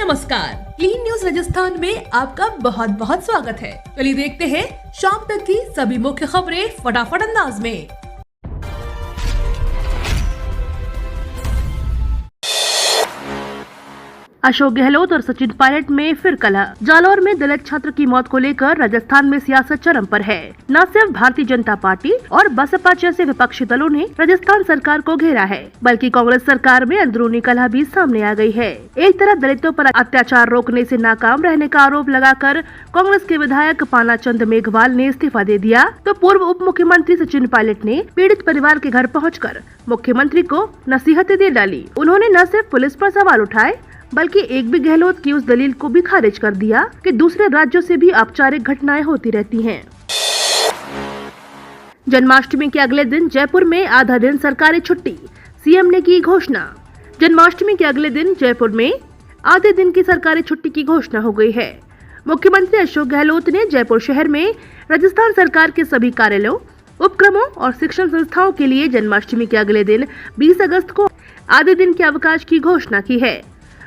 नमस्कार, clean news Rajasthan में आपका बहुत बहुत स्वागत है। चलिए देखते हैं शाम तक की सभी मुख्य खबरें फटाफट अंदाज में। अशोक गहलोत और सचिन पायलट में फिर कलह। जालौर में दलित छात्र की मौत को लेकर राजस्थान में सियासत चरम पर है। न सिर्फ भारतीय जनता पार्टी और बसपा जैसे विपक्षी दलों ने राजस्थान सरकार को घेरा है, बल्कि कांग्रेस सरकार में अंदरूनी कलह भी सामने आ गई है। एक तरफ दलितों पर अत्याचार रोकने से नाकाम रहने का आरोप लगाकर कांग्रेस के विधायक पानाचंद मेघवाल ने इस्तीफा दे दिया, तो पूर्व उप मुख्यमंत्री सचिन पायलट ने पीड़ित परिवार के घर पहुँचकर मुख्यमंत्री को नसीहतें दे डाली। उन्होंने न सिर्फ पुलिस पर सवाल उठाए, बल्कि एक भी गहलोत की उस दलील को भी खारिज कर दिया कि दूसरे राज्यों से भी औपचारिक घटनाएं होती रहती हैं। जन्माष्टमी के अगले दिन जयपुर में आधा दिन सरकारी छुट्टी, सीएम ने की घोषणा। जन्माष्टमी के अगले दिन जयपुर में आधे दिन की सरकारी छुट्टी की घोषणा हो गई है। मुख्यमंत्री अशोक गहलोत ने जयपुर शहर में राजस्थान सरकार के सभी कार्यालयों, उपक्रमों और शिक्षण संस्थाओं के लिए जन्माष्टमी के अगले दिन 20 अगस्त को आधे दिन के अवकाश की घोषणा की है।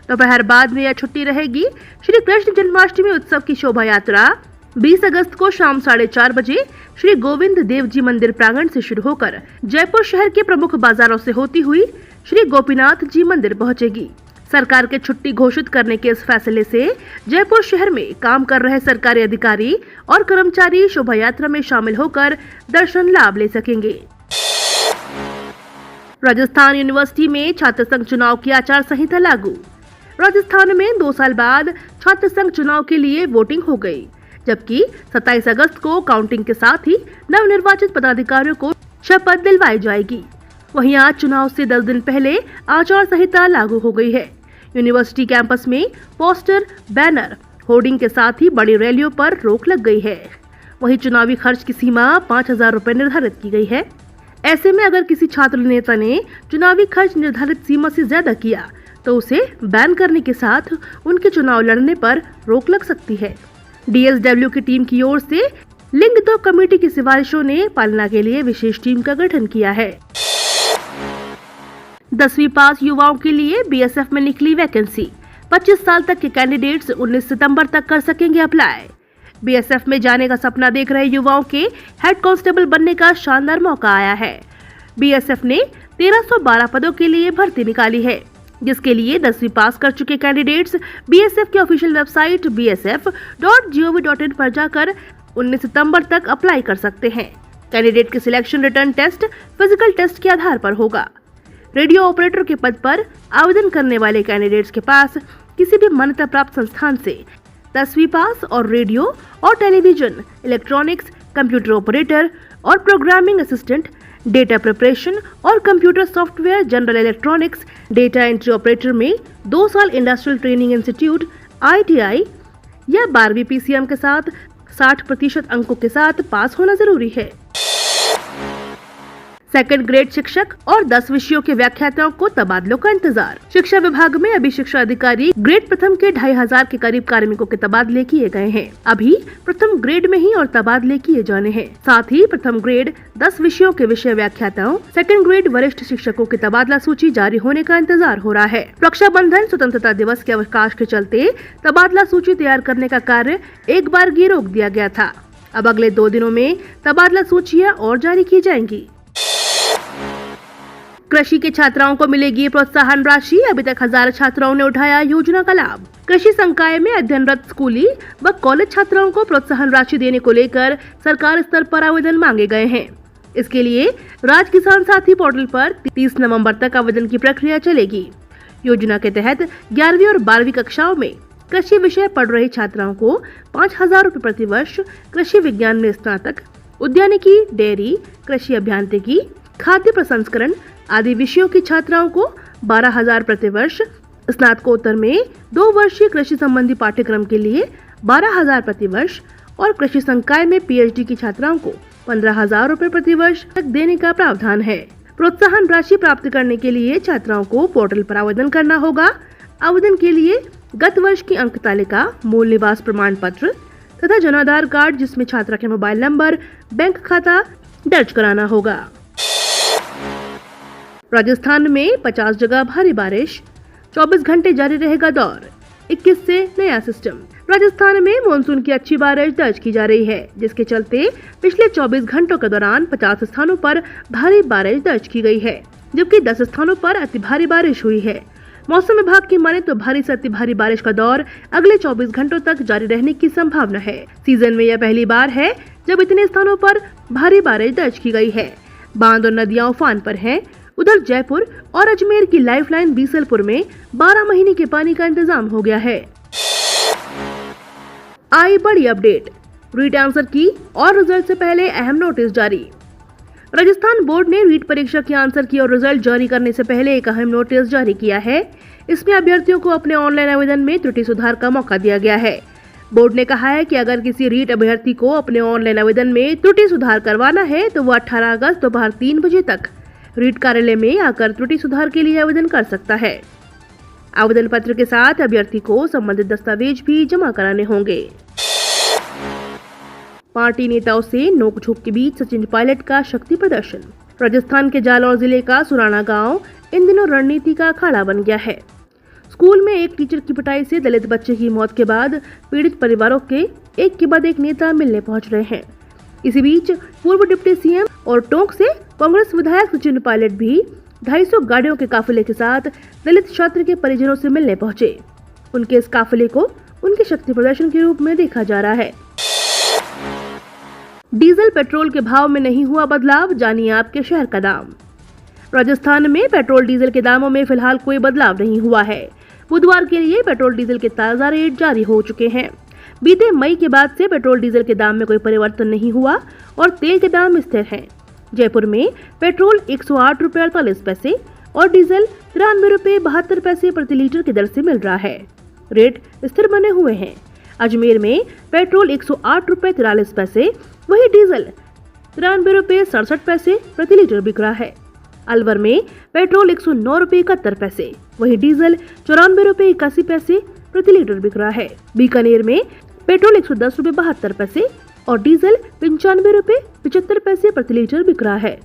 दोपहर बाद में यह छुट्टी रहेगी। श्री कृष्ण जन्माष्टमी उत्सव की शोभा यात्रा 20 अगस्त को शाम 4:30 बजे श्री गोविंद देव जी मंदिर प्रांगण से शुरू होकर जयपुर शहर के प्रमुख बाजारों से होती हुई श्री गोपीनाथ जी मंदिर पहुंचेगी। सरकार के छुट्टी घोषित करने के इस फैसले से जयपुर शहर में काम कर रहे सरकारी अधिकारी और कर्मचारी शोभा यात्रा में शामिल होकर दर्शन लाभ ले सकेंगे। राजस्थान यूनिवर्सिटी में छात्र संघ चुनाव की आचार संहिता लागू। राजस्थान में 2 साल बाद छात्र संघ चुनाव के लिए वोटिंग हो गई, जबकि 27 अगस्त को काउंटिंग के साथ ही नवनिर्वाचित पदाधिकारियों को शपथ दिलवाई जाएगी। वहीं आज चुनाव से 10 दिन पहले आचार संहिता लागू हो गई है। यूनिवर्सिटी कैंपस में पोस्टर, बैनर, होर्डिंग के साथ ही बड़ी रैलियों पर रोक लग गई है। वहीं चुनावी खर्च की सीमा 5,000 रुपए निर्धारित की गई है। ऐसे में अगर किसी छात्र नेता ने चुनावी खर्च निर्धारित सीमा से ज्यादा किया तो उसे बैन करने के साथ उनके चुनाव लड़ने पर रोक लग सकती है। डीएसडब्ल्यू की टीम की ओर से लिंग दो कमेटी की सिफारिशों ने पालना के लिए विशेष टीम का गठन किया है। 10वीं पास युवाओं के लिए बीएसएफ में निकली वैकेंसी। 25 साल तक के कैंडिडेट्स 19 सितंबर तक कर सकेंगे अप्लाई। बीएसएफ में जाने का सपना देख रहे युवाओं के हेड कांस्टेबल बनने का शानदार मौका आया है। बीएसएफ ने 1312 पदों के लिए भर्ती निकाली है, जिसके लिए 10वीं पास कर चुके कैंडिडेट्स बीएसएफ की ऑफिशियल वेबसाइट bsf.gov.in पर जाकर 19 सितंबर तक अप्लाई कर सकते हैं। कैंडिडेट की selection written test, physical test के आधार पर होगा। रेडियो ऑपरेटर के पद पर आवेदन करने वाले कैंडिडेट्स के पास किसी भी मान्यता प्राप्त संस्थान से 10वीं पास और रेडियो और टेलीविजन, इलेक्ट्रॉनिक्स, कंप्यूटर ऑपरेटर और प्रोग्रामिंग असिस्टेंट, डेटा प्रिपरेशन और computer software, general electronics, data entry operator में 2 साल इंडस्ट्रियल ट्रेनिंग इंस्टीट्यूट ITI या 12वीं PCM के साथ 60% अंकों के साथ पास होना जरूरी है। सेकंड ग्रेड शिक्षक और 10 विषयों के व्याख्याताओं को तबादलों का इंतजार। शिक्षा विभाग में अभी शिक्षा अधिकारी ग्रेड प्रथम के 2500 के करीब कार्मिकों के तबादले किए गए हैं। अभी प्रथम ग्रेड में ही और तबादले किए जाने हैं। साथ ही प्रथम ग्रेड 10 विषयों के विषय व्याख्याताओं, सेकंड ग्रेड वरिष्ठ शिक्षकों की तबादला सूची जारी होने का इंतजार हो रहा है। रक्षाबंधन, स्वतंत्रता दिवस के अवकाश के चलते तबादला सूची तैयार करने का कार्य एक बार रोक दिया गया था। अब अगले 2 दिनों में तबादला सूचियाँ और जारी की जाएंगी। कृषि के छात्राओं को मिलेगी प्रोत्साहन राशि। अभी तक हजारों छात्राओं ने उठाया योजना का लाभ। कृषि संकाय में अध्ययनरत स्कूली व कॉलेज छात्राओं को प्रोत्साहन राशि देने को लेकर सरकार स्तर पर आवेदन मांगे गए हैं। इसके लिए राज किसान साथी पोर्टल पर 30 नवंबर तक आवेदन की प्रक्रिया चलेगी। योजना के तहत 11वीं और 12वीं कक्षाओं में कृषि विषय पढ़ रही छात्राओं को 5,000 रुपए प्रति वर्ष, कृषि विज्ञान में स्नातक, उद्यानिकी, डेयरी, कृषि अभियांत्रिकी, खाद्य प्रसंस्करण आदि विषयों की छात्राओं को 12,000 प्रति वर्ष, स्नातकोत्तर में 2 वर्षीय कृषि संबंधी पाठ्यक्रम के लिए 12,000 प्रति वर्ष और कृषि संकाय में पीएचडी की छात्राओं को 15,000 रुपए प्रति वर्ष तक देने का प्रावधान है। प्रोत्साहन राशि प्राप्त करने के लिए छात्राओं को पोर्टल पर आवेदन करना होगा। आवेदन के लिए गत वर्ष की अंक तालिका, मूल निवास प्रमाण पत्र तथा जनाधार कार्ड जिसमें छात्रा के मोबाइल नंबर, बैंक खाता दर्ज कराना होगा। राजस्थान में 50 जगह भारी बारिश, 24 घंटे जारी रहेगा दौर। 21 से नया सिस्टम। राजस्थान में मानसून की अच्छी बारिश दर्ज की जा रही है, जिसके चलते पिछले 24 घंटों के दौरान 50 स्थानों पर भारी बारिश दर्ज की गई है, जबकि 10 स्थानों पर अति भारी बारिश हुई है। मौसम विभाग की माने तो भारी से अति भारी बारिश का दौर अगले 24 घंटों तक जारी रहने की संभावना है। सीजन में यह पहली बार है जब इतने स्थानों पर भारी बारिश दर्ज की गई है। बांध और नदियां उफान पर हैं। उधर जयपुर और अजमेर की लाइफलाइन बीसलपुर में 12 महीने के पानी का इंतजाम हो गया है। आई बड़ी अपडेट, रीट आंसर की और रिजल्ट से पहले अहम नोटिस जारी। राजस्थान बोर्ड ने रीट परीक्षा की आंसर की और रिजल्ट जारी करने से पहले एक अहम नोटिस जारी किया है। इसमें अभ्यर्थियों को अपने ऑनलाइन आवेदन में त्रुटि सुधार का मौका दिया गया है। बोर्ड ने कहा है कि अगर किसी रीट अभ्यर्थी को अपने ऑनलाइन आवेदन में त्रुटि सुधार करवाना है तो वह 18 अगस्त दोपहर 3 बजे तक रीट कार्यालय में आकर त्रुटि सुधार के लिए आवेदन कर सकता है। आवेदन पत्र के साथ अभ्यर्थी को संबंधित दस्तावेज भी जमा कराने होंगे। पार्टी नेताओं से नोकझोंक के बीच सचिन पायलट का शक्ति प्रदर्शन। राजस्थान के जालौर जिले का सुराना गांव इन दिनों रणनीति का अखाड़ा बन गया है। स्कूल में एक टीचर की पिटाई से दलित बच्चे की मौत के बाद पीड़ित परिवारों के एक के बाद एक नेता मिलने पहुंच रहे हैं। इसी बीच पूर्व डिप्टी सीएम और टोंक से कांग्रेस विधायक सचिन पायलट भी 250 गाड़ियों के काफिले के साथ दलित छात्र के परिजनों से मिलने पहुंचे। उनके इस काफिले को उनके शक्ति प्रदर्शन के रूप में देखा जा रहा है। डीजल पेट्रोल के भाव में नहीं हुआ बदलाव, जानिए आपके शहर का दाम। राजस्थान में पेट्रोल डीजल के दामों में फिलहाल कोई बदलाव नहीं हुआ है। बुधवार के लिए पेट्रोल डीजल के ताजा रेट जारी हो चुके हैं। बीते मई के बाद से पेट्रोल डीजल के दाम में कोई परिवर्तन नहीं हुआ और तेल के दाम स्थिर हैं। जयपुर में पेट्रोल 108 रुपये 48 पैसे और डीजल 93 रुपये 72 पैसे प्रति लीटर की दर से मिल रहा है। रेट स्थिर बने हुए हैं। अजमेर में पेट्रोल 108 रुपये 43 पैसे, वही डीजल 93 रुपये 67 पैसे प्रति लीटर बिक रहा है। अलवर में पेट्रोल 109 रुपये 71 पैसे, वही डीजल 94 रुपये 81 पैसे प्रति लीटर बिक रहा है। बीकानेर में पेट्रोल 110 रुपये 72 पैसे और डीजल 95 रुपये 75 पैसे प्रति लीटर बिक रहा है।